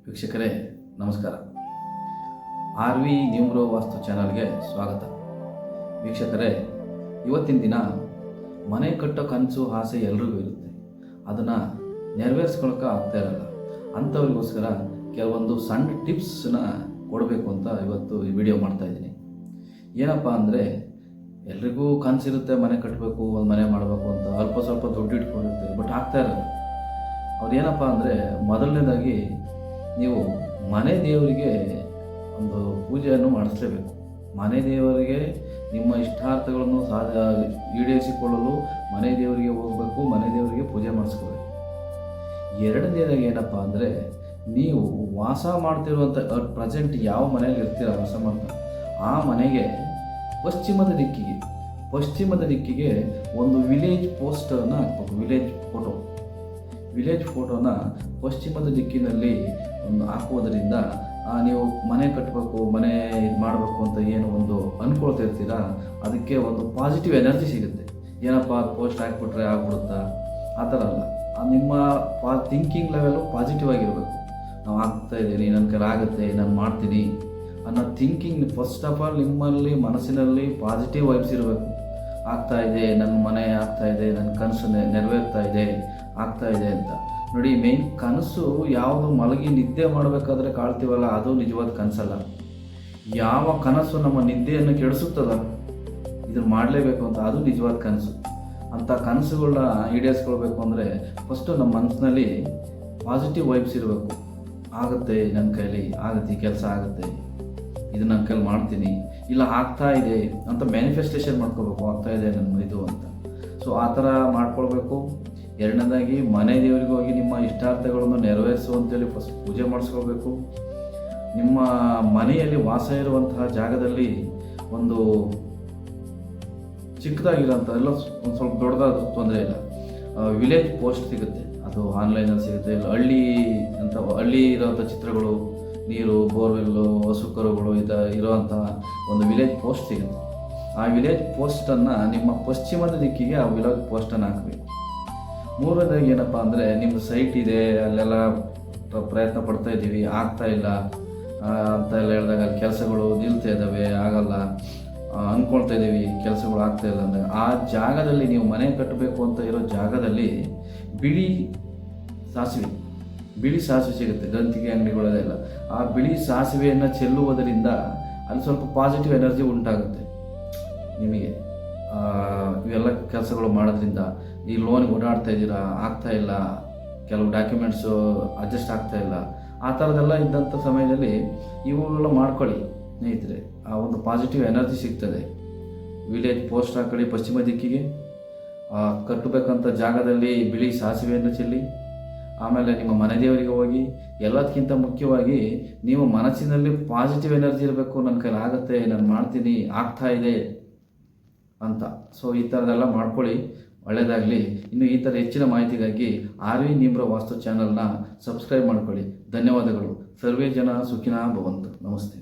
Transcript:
ವೀಕ್ಷಕರೇ ನಮಸ್ಕಾರ. RV numero ವಾಸ್ತು ಚಾನಲ್ಗೆ ಸ್ವಾಗತ. ವೀಕ್ಷಕರೇ, ಇವತ್ತಿನ ದಿನ ಮನೆ ಕಟ್ಟೋ ಕನಸು ಆಸೆ ಎಲ್ರಿಗೂ ಇರುತ್ತೆ. ಅದನ್ನು ನೆರವೇರಿಸ್ಕೊಳಕ್ಕೆ ಆಗ್ತಾ ಇರಲ್ಲ. ಅಂಥವ್ರಿಗೋಸ್ಕರ ಕೆಲವೊಂದು ಸಣ್ಣ ಟಿಪ್ಸನ್ನ ಕೊಡಬೇಕು ಅಂತ ಇವತ್ತು ಈ ವಿಡಿಯೋ ಮಾಡ್ತಾಯಿದ್ದೀನಿ. ಏನಪ್ಪ ಅಂದರೆ, ಎಲ್ರಿಗೂ ಕನಸಿರುತ್ತೆ ಮನೆ ಕಟ್ಟಬೇಕು, ಒಂದು ಮನೆ ಮಾಡಬೇಕು ಅಂತ. ಅಲ್ಪ ಸ್ವಲ್ಪ ದುಡ್ಡು ಇಟ್ಕೊಂಡಿರ್ತೀವಿ, ಬಟ್ ಆಗ್ತಾ ಇರಲ್ಲ. ಅವ್ರು ಏನಪ್ಪ ಅಂದರೆ, ಮೊದಲನೇದಾಗಿ ನೀವು ಮನೆ ದೇವರಿಗೆ ಒಂದು ಪೂಜೆಯನ್ನು ಮಾಡಿಸಲೇಬೇಕು. ಮನೆ ದೇವರಿಗೆ ನಿಮ್ಮ ಇಷ್ಟಾರ್ಥಗಳನ್ನು ಈಡೇರಿಸಿಕೊಳ್ಳಲು ಮನೆ ದೇವರಿಗೆ ಹೋಗಬೇಕು, ಮನೆ ದೇವರಿಗೆ ಪೂಜೆ ಮಾಡಿಸ್ಕೋಬೇಕು. ಎರಡನೇದಾಗಿ ಏನಪ್ಪ ಅಂದರೆ, ನೀವು ವಾಸ ಮಾಡ್ತಿರುವಂಥ ಪ್ರೆಸೆಂಟ್ ಯಾವ ಮನೆಯಲ್ಲಿ ಇರ್ತೀರ ವಾಸ ಮಾಡ್ತಾ, ಆ ಮನೆಗೆ ಪಶ್ಚಿಮದ ದಿಕ್ಕಿಗೆ ಒಂದು ವಿಲೇಜ್ ಪೋಸ್ಟನ್ನು ಹಾಕ್ಬೇಕು. ವಿಲೇಜ್ ಫೋಟೋನ ಪಶ್ಚಿಮದ ದಿಕ್ಕಿನಲ್ಲಿ ಒಂದು ಹಾಕುವುದರಿಂದ ನೀವು ಮನೆ ಕಟ್ಟಬೇಕು, ಮನೆ ಇದು ಮಾಡಬೇಕು ಅಂತ ಏನು ಒಂದು ಅಂದ್ಕೊಳ್ತಾ ಇರ್ತೀರ, ಅದಕ್ಕೆ ಒಂದು ಪಾಸಿಟಿವ್ ಎನರ್ಜಿ ಸಿಗುತ್ತೆ. ಏನಪ್ಪ ಅದು ಪೋಸ್ಟ್ ಹಾಕ್ಬಿಟ್ರೆ ಆಗ್ಬಿಡುತ್ತಾ, ಆ ಥರ ಅಲ್ಲ. ನಿಮ್ಮ ಥಿಂಕಿಂಗ್ ಲೆವೆಲು ಪಾಸಿಟಿವ್ ಆಗಿರಬೇಕು. ನಾವು ಆಗ್ತಾ ಇದ್ದೀನಿ, ನನ್ನ ಕೈಲಿ ಆಗುತ್ತೆ, ನಾನು ಮಾಡ್ತೀನಿ ಅನ್ನೋ ಥಿಂಕಿಂಗ್ ಫಸ್ಟ್ ಆಫ್ ಆಲ್ ನಿಮ್ಮಲ್ಲಿ ಮನಸ್ಸಿನಲ್ಲಿ ಪಾಸಿಟಿವ್ ವೈಬ್ಸ್ ಇರಬೇಕು. ಆಗ್ತಾ ಇದೆ, ನನ್ನ ಮನೆ ಆಗ್ತಾ ಇದೆ, ನನ್ನ ಕನಸು ನೆರವೇರ್ತಾ ಇದೆ, ಆಗ್ತಾ ಇದೆ ಅಂತ ನೋಡಿ. ಮೇನ್ ಕನಸು ಯಾವುದು ಮಲಗಿ ನಿದ್ದೆ ಮಾಡಬೇಕಾದ್ರೆ ಕಾಳ್ತೀವಲ್ಲ, ಅದು ನಿಜವಾದ ಕನಸಲ್ಲ. ಯಾವ ಕನಸು ನಮ್ಮ ನಿದ್ದೆಯನ್ನು ಕೆಡಿಸುತ್ತದ, ಇದನ್ನು ಮಾಡಲೇಬೇಕು ಅಂತ, ಅದು ನಿಜವಾದ ಕನಸು. ಅಂಥ ಕನಸುಗಳನ್ನ ಈಡೇರಿಸ್ಕೊಳ್ಬೇಕು ಅಂದರೆ ಫಸ್ಟು ನಮ್ಮ ಮನಸ್ಸಿನಲ್ಲಿ ಪಾಸಿಟಿವ್ ವೈಬ್ಸ್ ಇರಬೇಕು. ಆಗುತ್ತೆ, ನನ್ನ ಕೈಲಿ ಆಗುತ್ತೆ, ಈ ಕೆಲಸ ಆಗುತ್ತೆ, ಇದು ನನ್ನ ಕೈಲಿ ಮಾಡ್ತೀನಿ, ಇಲ್ಲ ಆಗ್ತಾ ಇದೆ ಅಂತ ಮ್ಯಾನಿಫೆಸ್ಟೇಷನ್ ಮಾಡ್ಕೋಬೇಕು. ಆಗ್ತಾ ಇದೆ ನನ್ನ ಇದು ಅಂತ. ಸೊ ಆ ಥರ ಮಾಡ್ಕೊಳ್ಬೇಕು. ಎರಡನೇದಾಗಿ ಮನೆ ದೇವರಿಗೆ ಹೋಗಿ ನಿಮ್ಮ ಇಷ್ಟಾರ್ಥಗಳನ್ನು ನೆರವೇರಿಸುವಂತೇಳಿ ಫಸ್ಟ್ ಪೂಜೆ ಮಾಡಿಸ್ಕೊಳ್ಬೇಕು. ನಿಮ್ಮ ಮನೆಯಲ್ಲಿ ವಾಸ ಇರುವಂತಹ ಜಾಗದಲ್ಲಿ ಒಂದು ಚಿಕ್ಕದಾಗಿರೋಂಥ ಎಲ್ಲ ಒಂದು ಸ್ವಲ್ಪ ದೊಡ್ಡದಾದ ತೊಂದರೆ ಇಲ್ಲ, ವಿಲೇಜ್ ಪೋಸ್ಟ್ ಸಿಗುತ್ತೆ. ಅದು ಆನ್ಲೈನಲ್ಲಿ ಸಿಗುತ್ತೆ. ಇಲ್ಲ ಹಳ್ಳಿ ಇರೋವಂಥ ಚಿತ್ರಗಳು, ನೀರು, ಬೋರ್ವೆಲ್ಲು, ಹಸು ಕರುಗಳು ಇರೋವಂಥ ಒಂದು ವಿಲೇಜ್ ಪೋಸ್ಟ್ ಸಿಗುತ್ತೆ. ಆ ವಿಲೇಜ್ ಪೋಸ್ಟನ್ನು ನಿಮ್ಮ ಪಶ್ಚಿಮದ ದಿಕ್ಕಿಗೆ ಆ ವಿಲೇಜ್ ಪೋಸ್ಟನ್ನು ಹಾಕಬೇಕು. ಮೂರನೇದಾಗಿ ಏನಪ್ಪ ಅಂದರೆ, ನಿಮ್ಮದು ಸೈಟ್ ಇದೆ, ಅಲ್ಲೆಲ್ಲ ಪ್ರಯತ್ನ ಪಡ್ತಾ ಇದ್ದೀವಿ, ಆಗ್ತಾ ಇಲ್ಲ ಅಂತ ಎಲ್ಲ ಹೇಳಿದಾಗ ಅಲ್ಲಿ ಕೆಲಸಗಳು ನಿಲ್ತಾ ಇದ್ದಾವೆ, ಆಗಲ್ಲ ಅಂದ್ಕೊಳ್ತಾ ಇದ್ದೀವಿ, ಕೆಲಸಗಳು ಆಗ್ತಾ ಇಲ್ಲ ಅಂದಾಗ ಆ ಜಾಗದಲ್ಲಿ ನೀವು ಮನೆ ಕಟ್ಟಬೇಕು ಅಂತ ಇರೋ ಜಾಗದಲ್ಲಿ ಬಿಳಿ ಸಾಸಿವೆ ಸಿಗುತ್ತೆ, ಗಂತಿಗೆ ಅಂಗಡಿಗಳದೆಲ್ಲ. ಆ ಬಿಳಿ ಸಾಸಿವೆಯನ್ನು ಚೆಲ್ಲುವುದರಿಂದ ಅಲ್ಲಿ ಸ್ವಲ್ಪ ಪಾಸಿಟಿವ್ ಎನರ್ಜಿ ಉಂಟಾಗುತ್ತೆ ನಿಮಗೆ. ಇವೆಲ್ಲ ಕೆಲಸಗಳು ಮಾಡೋದ್ರಿಂದ ಈ ಲೋನ್ಗೆ ಓಡಾಡ್ತಾ ಇದ್ದೀರಾ, ಆಗ್ತಾ ಇಲ್ಲ, ಕೆಲವು ಡಾಕ್ಯುಮೆಂಟ್ಸು ಅಡ್ಜಸ್ಟ್ ಆಗ್ತಾ ಇಲ್ಲ, ಆ ಥರದ್ದೆಲ್ಲ ಇದ್ದಂಥ ಸಮಯದಲ್ಲಿ ಇವುಗಳೆಲ್ಲ ಮಾಡ್ಕೊಳ್ಳಿ ಸ್ನೇಹಿತರೆ. ಆ ಒಂದು ಪಾಸಿಟಿವ್ ಎನರ್ಜಿ ಸಿಗ್ತದೆ. ವಿಲೇಜ್ ಪೋಸ್ಟ್ ಹಾಕೊಳ್ಳಿ ಪಶ್ಚಿಮ ದಿಕ್ಕಿಗೆ. ಕಟ್ಟಬೇಕಂತ ಜಾಗದಲ್ಲಿ ಬಿಳಿ ಸಾಸಿವೆಯನ್ನು ಚೆಲ್ಲಿ, ಆಮೇಲೆ ನಿಮ್ಮ ಮನೆ ದೇವರಿಗೆ ಹೋಗಿ. ಎಲ್ಲದಕ್ಕಿಂತ ಮುಖ್ಯವಾಗಿ ನೀವು ಮನಸ್ಸಿನಲ್ಲಿ ಪಾಸಿಟಿವ್ ಎನರ್ಜಿ ಇರಬೇಕು. ನನ್ನ ಕೈಲಿ ಆಗುತ್ತೆ, ನಾನು ಮಾಡ್ತೀನಿ, ಆಗ್ತಾ ಇದೆ ಅಂತ. ಸೊ ಈ ಥರದೆಲ್ಲ ಮಾಡ್ಕೊಳ್ಳಿ, ಒಳ್ಳೆಯದಾಗಲಿ. ಇನ್ನು ಈ ಥರ ಹೆಚ್ಚಿನ ಮಾಹಿತಿಗಾಗಿ RV ನ್ಯೂಮರೋ ವಾಸ್ತು ಚಾನಲ್ನ ಸಬ್ಸ್ಕ್ರೈಬ್ ಮಾಡ್ಕೊಳ್ಳಿ. ಧನ್ಯವಾದಗಳು. ಸರ್ವೇ ಜನ ಸುಖಿನಃ ಭವಂತು. ನಮಸ್ತೆ.